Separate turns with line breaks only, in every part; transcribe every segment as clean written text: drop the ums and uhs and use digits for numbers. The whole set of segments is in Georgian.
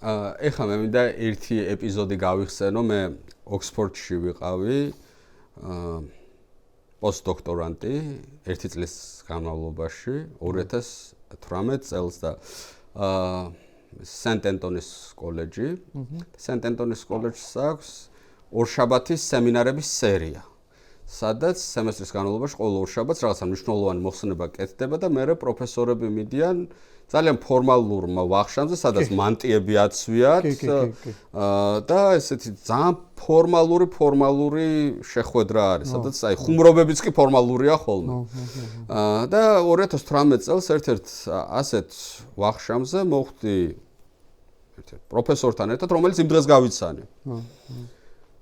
ეხლა მე მინდა ერთი ეპიზოდი გავიხსენო, მე ოქსფორდში ვიყავი, პოსტდოქტორანტი 1 წლის განმავლობაში 2018 წელს და სენტ-ენტონის კოლეჯი. სენტ-ენტონის კოლეჯს აქვს ორშაბათის სემინარების სერია. სადაც სემესტრის განმავლობაში ყოველ ორშაბათს რაღაცა მნიშვნელოვანი მოხსენება კეთდება და მე პროფესორები მიდიან ძალიან ფორმალურ ვახშამზე, სადაც მანტიები აცვიათ და ესეთი ძალიან ფორმალური შეხვედრა არის, სადაც აი ხუმრობებიც კი ფორმალურია ხოლმე. და 2018 წელს ერთ-ერთ ასეთ ვახშამზე მოხვდი ერთ-ერთ პროფესორთან ერთად, რომელიც იმ დღეს გავიცანე.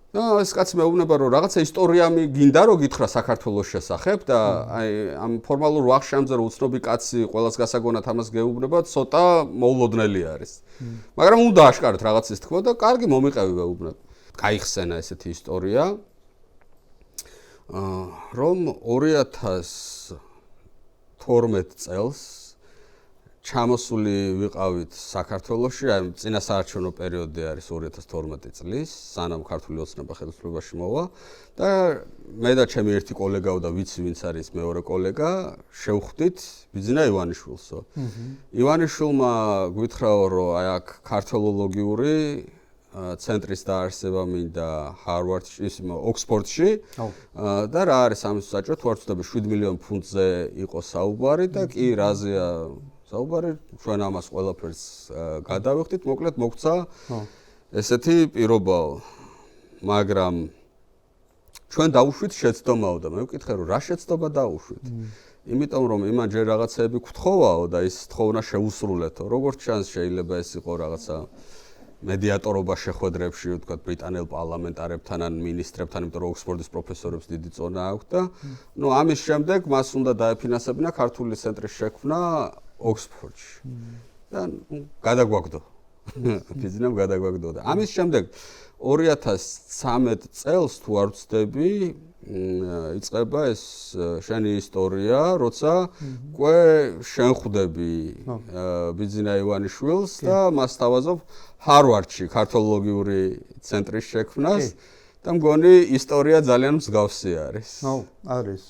და ეს კაცი მეუბნება, რომ რაღაცა ისტორია გინდა რომ გითხრა საქართველოს შესახებ და აი ამ ფორმალურ ვახშამზე რომ უცნობი კაცი ყველას გასაგონად ამას გეუბნება, ცოტა მოულოდნელი არის. მაგრამ უნდა აშკაროთ რაღაცის თქმა და კარგი მომიყევი მეუბნება. გაიხსენა ესეთი ისტორია, რომ 2012 წელს ჩამოსული ვიყავით საქართველოში, აი წინა საარჩევნო პერიოდი არის 2012 წლის, სანამ ქართული ოცნება ხელისუფლებაში მოვა და მე და ჩემი ერთი კოლეგა და ვიცი ვინც არის მეორე კოლეგა, შევხვდით ბიძინა ივანიშვილსო. ივანიშვილმა გვითხრაო, რომ აი აქ ქართოლოგიური ცენტრის დაარსება მინდა ჰარვარდში, ოქსფორდში და რა არის ამის საჭირო, თუ არ ვცდები 7 მილიონ ფუნტზე იყო საუბარი და კი რაზეა საუბარი, ჩვენ ამას ყველაფერს გადავიხდით, მოკლედ მოგცა ესეთი პირობაო. მაგრამ ჩვენ დავუშვით შეცდომაო და მე ვკითხე, რომ რა შეცდომა დავუშვით? იმიტომ რომ იმან ჯერ რაღაცეები გთხოვაო და ის თხოვნა შეუსრულეთო. როგორც ჩანს, შეიძლება ეს იყო რაღაცა მედიატორობა შეხვედრებში, ვთქვათ, ბრიტანელ პარლამენტარებთან ან მინისტრებთან, იმიტომ რომ ოქსფორდის პროფესორებს დიდი წონა აქვს და ამის შემდეგ მას უნდა დაეფინანსებინა ქართული ცენტრის შექმნა ოქსფორდში. და გადაგვაგდო. ბიზნესამ გადაგვაგდო და ამის შემდეგ 2013 წელს თუ არ ვცდები, იწყება ეს შენი ისტორია, როცა უკვე შენ ხვდები ბიძინა ივანიშვილს და მას თავაზობ ჰარვარდში ქართოლოგიური ცენტრის შექმნას და მგონი ისტორია ძალიან მსგავსი არის.
არის.